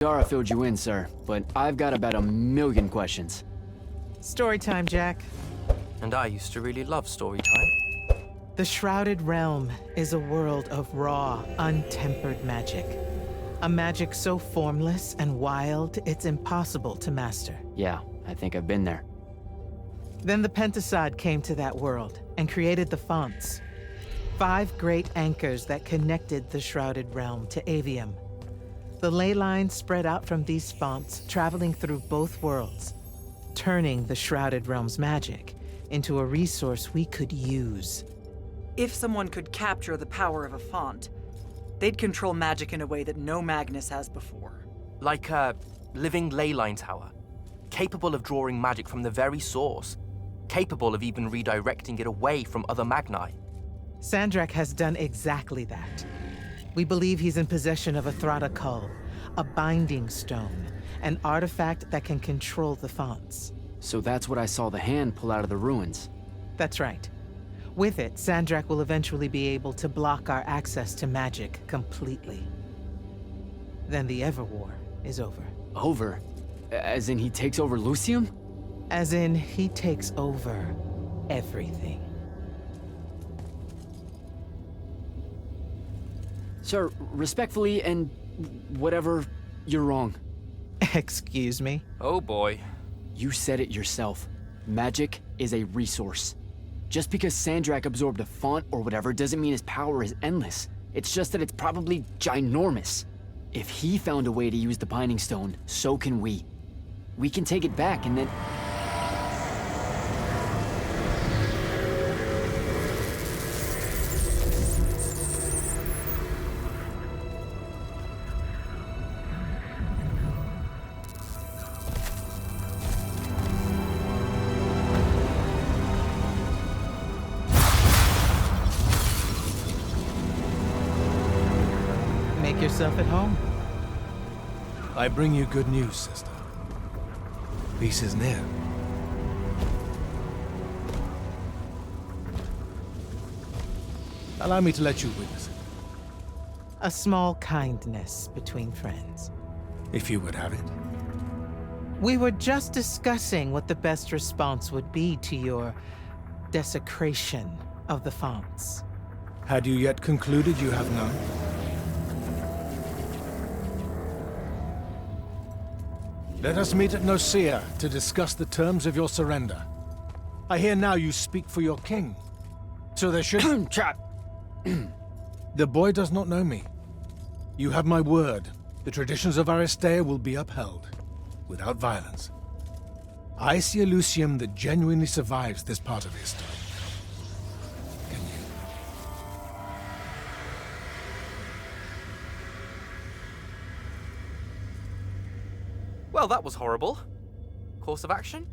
Dara filled you in, sir, but I've got about 1,000,000 questions. Story time, Jack. And I used to really love story time. The Shrouded Realm is a world of raw, untempered magic. A magic so formless and wild, it's impossible to master. Yeah, I think I've been there. Then the Pentasod came to that world and created the fonts. 5 great anchors that connected the Shrouded Realm to Avium. The ley lines spread out from these fonts, traveling through both worlds, turning the Shrouded Realm's magic into a resource we could use. If someone could capture the power of a font, they'd control magic in a way that no Magnus has before. Like a living ley line tower, capable of drawing magic from the very source, capable of even redirecting it away from other Magni. Sandrak has done exactly that. We believe he's in possession of a Thrata Cull, a binding stone, an artifact that can control the fonts. So that's what I saw the hand pull out of the ruins. That's right. With it, Sandrak will eventually be able to block our access to magic completely. Then the Everwar is over. Over? As in he takes over Lucium? As in, he takes over everything. Sir, respectfully and whatever, you're wrong. Excuse me? Oh boy. You said it yourself. Magic is a resource. Just because Sandrak absorbed a font or whatever doesn't mean his power is endless. It's just that it's probably ginormous. If he found a way to use the Binding Stone, so can we. We can take it back and then... Make yourself at home. I bring you good news, sister. Peace is near. Allow me to let you witness it, A small kindness between friends. if you would have it. We were just discussing what the best response would be to your desecration of the fonts. Had you yet concluded you have none? Let us meet at Nicaea to discuss the terms of your surrender. I hear now you speak for your king. So there should... Trap! The boy does not know me. You have my word. The traditions of Aristea will be upheld, without violence. I see a Lucium that genuinely survives this part of history. Can you? Well, that was horrible. Course of action?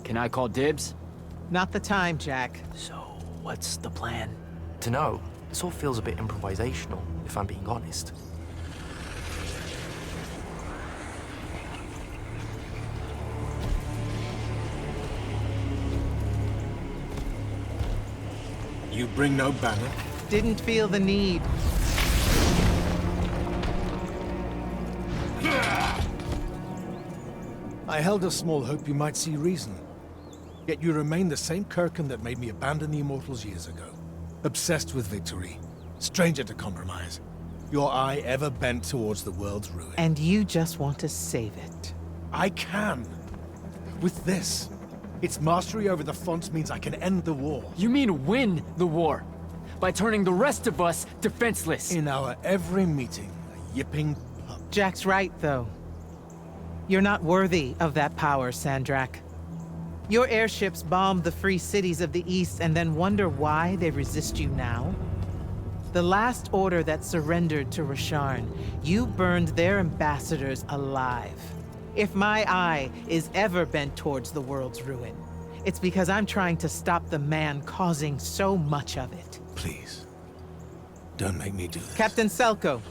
Can I call dibs? Not the time, Jack. So, what's the plan? To know, this all feels a bit improvisational, if I'm being honest. You bring no banner? Didn't feel the need. I held a small hope you might see reason. Yet you remain the same Kirkin that made me abandon the Immortals years ago. Obsessed with victory, stranger to compromise. Your eye ever bent towards the world's ruin. And you just want to save it. I can. With this. Its mastery over the fonts means I can end the war. You mean win the war? By turning the rest of us defenseless? In our every meeting, a yipping pup. Jack's right, though. You're not worthy of that power, Sandrak. Your airships bombed the free cities of the East and then wonder why they resist you now? The last order that surrendered to Rasharn, you burned their ambassadors alive. If my eye is ever bent towards the world's ruin, it's because I'm trying to stop the man causing so much of it. Please. Don't make me do this. Captain Selko.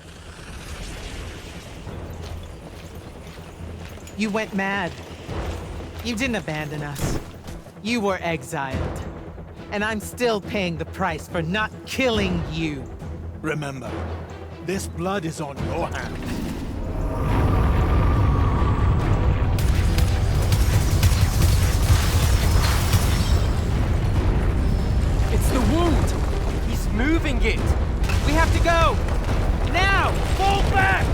You went mad. You didn't abandon us. You were exiled. And I'm still paying the price for not killing you. Remember, this blood is on your hands. It's the wound! He's moving it! We have to go! Now! Fall back!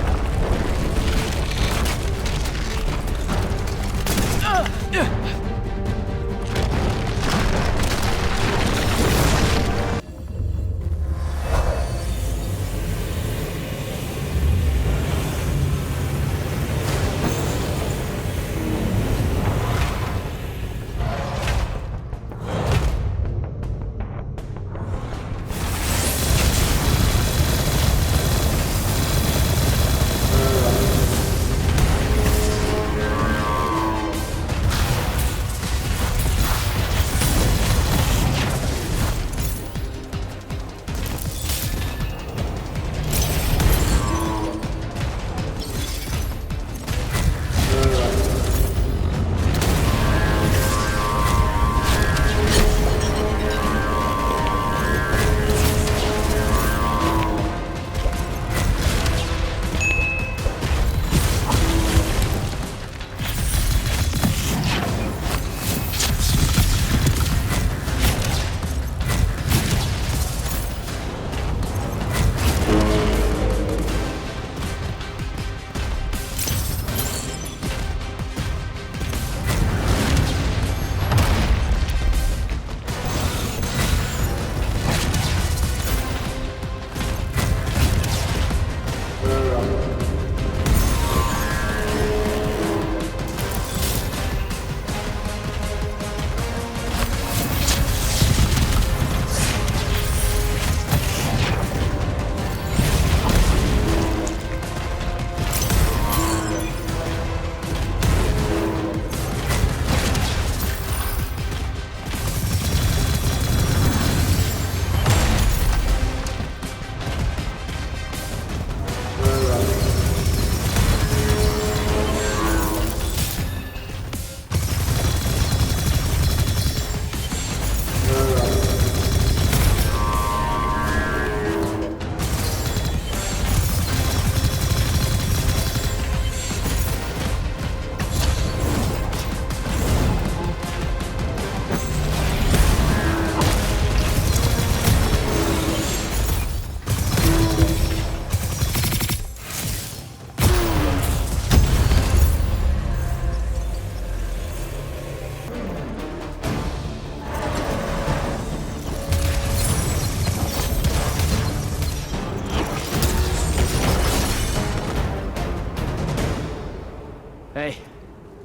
Hey,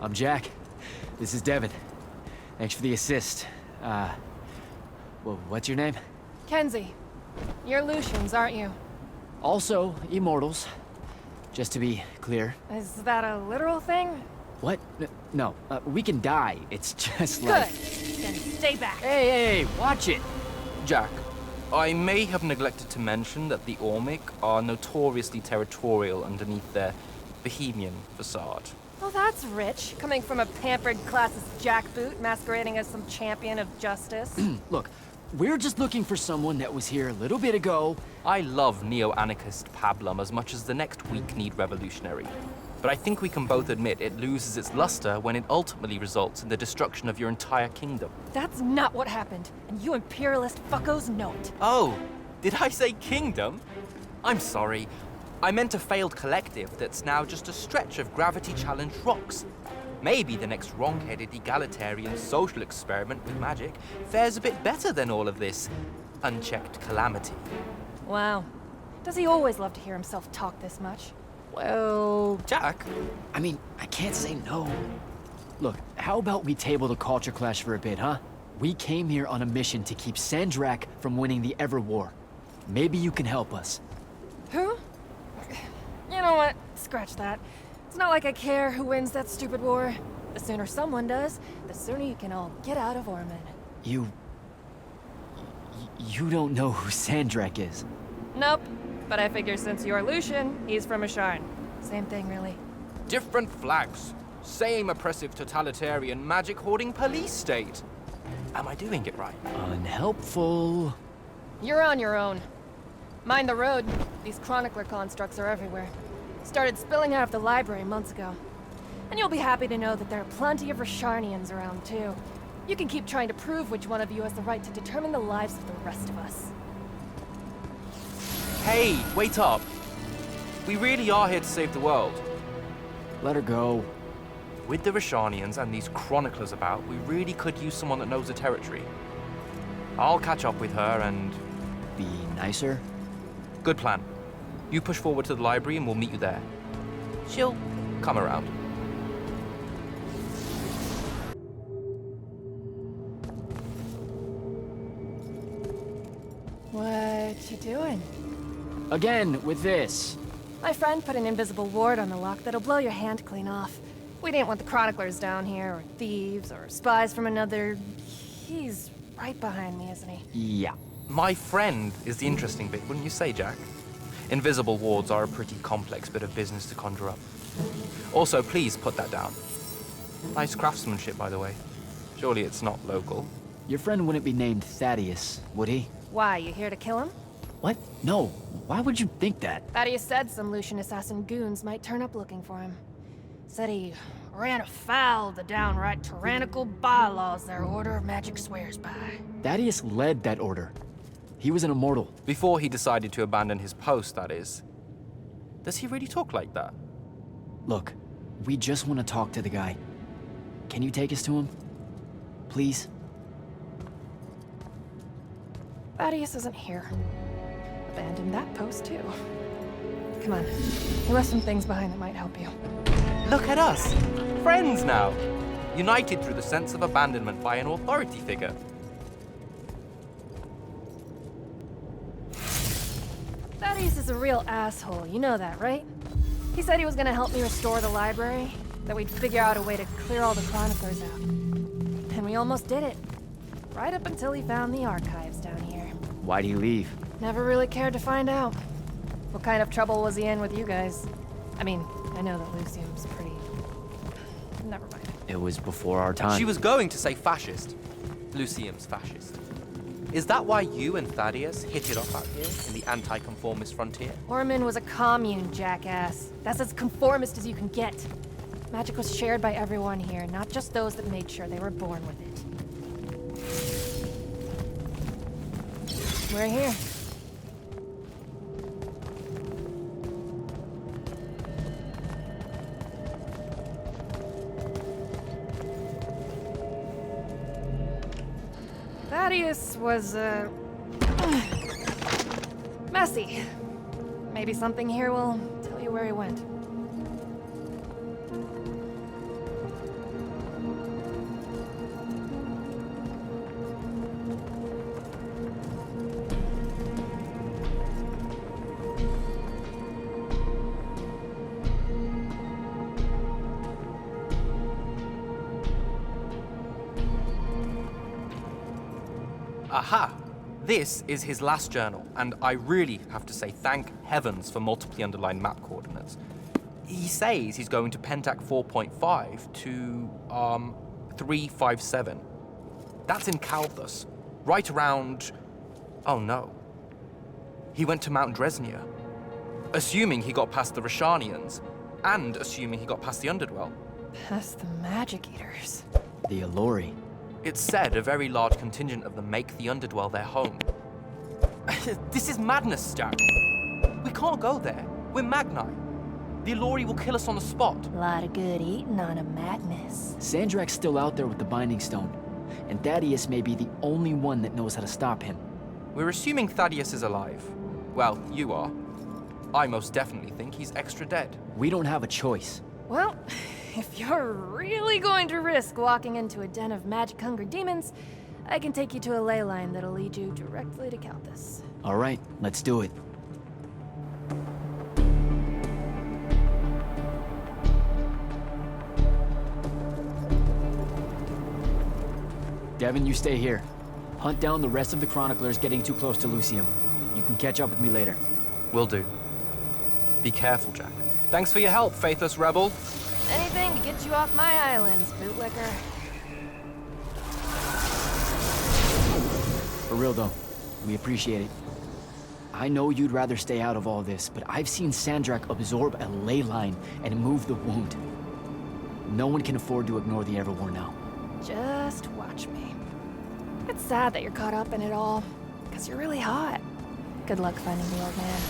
I'm Jack. This is Devin. Thanks for the assist. What's your name? Kenzie. You're Lucians, aren't you? Also, Immortals. Just to be clear. Is that a literal thing? What? No, we can die. It's just Good. like... Then stay back. Hey, watch it! Jack, I may have neglected to mention that the Ormic are notoriously territorial underneath their bohemian facade. Well, that's rich, coming from a pampered classist jackboot masquerading as some champion of justice. Look, we're just looking for someone that was here a little bit ago. I love neo-anarchist pablum as much as the next weak-kneed revolutionary. But I think we can both admit it loses its luster when it ultimately results in the destruction of your entire kingdom. That's not what happened, and you imperialist fuckos know it. Oh, did I say kingdom? I'm sorry. I meant a failed collective that's now just a stretch of gravity-challenged rocks. Maybe the next wrong-headed egalitarian social experiment with magic fares a bit better than all of this unchecked calamity. Wow. Does he always love to hear himself talk this much? Well, Jack? I mean, I can't say no. Look, how about we table the culture clash for a bit, huh? We came here on a mission to keep Sandrak from winning the Ever War. Maybe you can help us. Who? You know what? Scratch that. It's not like I care who wins that stupid war. The sooner someone does, the sooner you can all get out of Orman. You don't know who Sandrak is. Nope. But I figure since you're Lucian, he's from Asharn. Same thing, really. Different flags. Same oppressive totalitarian magic-hoarding police state. Am I doing it right? Unhelpful. You're on your own. Mind the road. These chronicler constructs are everywhere. Started spilling out of the library months ago. And you'll be happy to know that there are plenty of Rasharnians around, too. You can keep trying to prove which one of you has the right to determine the lives of the rest of us. Hey, wait up. We really are here to save the world. Let her go. With the Rasharnians and these chroniclers about, we really could use someone that knows the territory. I'll catch up with her and... Be nicer? Good plan. You push forward to the library and we'll meet you there. She'll come around. What you doing? Again, with this. My friend put an invisible ward on the lock that'll blow your hand clean off. We didn't want the chroniclers down here, or thieves, or spies from another... He's right behind me, isn't he? Yeah. My friend is the interesting bit, wouldn't you say, Jack? Invisible wards are a pretty complex bit of business to conjure up. Also, please put that down. Nice craftsmanship, by the way. Surely it's not local. Your friend wouldn't be named Thaddeus, would he? Why, you here to kill him? What? No. Why would you think that? Thaddeus said some Lucian assassin goons might turn up looking for him. Said he ran afoul of the downright tyrannical bylaws their Order of Magic swears by. Thaddeus led that order. He was an immortal. Before he decided to abandon his post, that is. Does he really talk like that? Look, we just want to talk to the guy. Can you take us to him? Please? Thaddeus isn't here. Abandoned that post, too. Come on. He left some things behind that might help you. Look at us! Friends now! United through the sense of abandonment by an authority figure. Thaddeus is a real asshole, you know that, right? He said he was gonna help me restore the library, that we'd figure out a way to clear all the chroniclers out. And we almost did it. Right up until he found the archives down here. Why'd he leave? Never really cared to find out. What kind of trouble was he in with you guys? I mean, I know that Lucium's pretty... Never mind. It was before our time. She was going to say fascist. Lucium's fascist. Is that why you and Thaddeus hit it off out here in the anti-conformist frontier? Orman was a commune, jackass. That's as conformist as you can get. Magic was shared by everyone here, not just those that made sure they were born with it. We're here. Thaddeus was, messy. Maybe something here will tell you where he went. Aha! This is his last journal, and I really have to say thank heavens for multiply underlined map coordinates. He says he's going to Pentac 4.5 to, 357. That's in Calthus, right around... oh no. He went to Mount Dresnia. Assuming he got past the Rashanians, and assuming he got past the Underdwell. Past the Magic Eaters. The Allori. It's said a very large contingent of them make the Underdwell their home. This is madness, Jack. We can't go there. We're Magni. The Allori will kill us on the spot. Lot of good eating on a madness. Sandrak's still out there with the Binding Stone, and Thaddeus may be the only one that knows how to stop him. We're assuming Thaddeus is alive. Well, you are. I most definitely think he's extra dead. We don't have a choice. Well, if you're really going to risk walking into a den of magic-hungry demons, I can take you to a ley line that'll lead you directly to Calthus. All right, let's do it. Devin, you stay here. Hunt down the rest of the Chroniclers getting too close to Lucium. You can catch up with me later. Will do. Be careful, Jack. Thanks for your help, faithless rebel. Anything to get you off my islands, bootlicker. For real though, we appreciate it. I know you'd rather stay out of all this, but I've seen Sandrak absorb a ley line and move the wound. No one can afford to ignore the Everwar now. Just watch me. It's sad that you're caught up in it all, because you're really hot. Good luck finding the old man.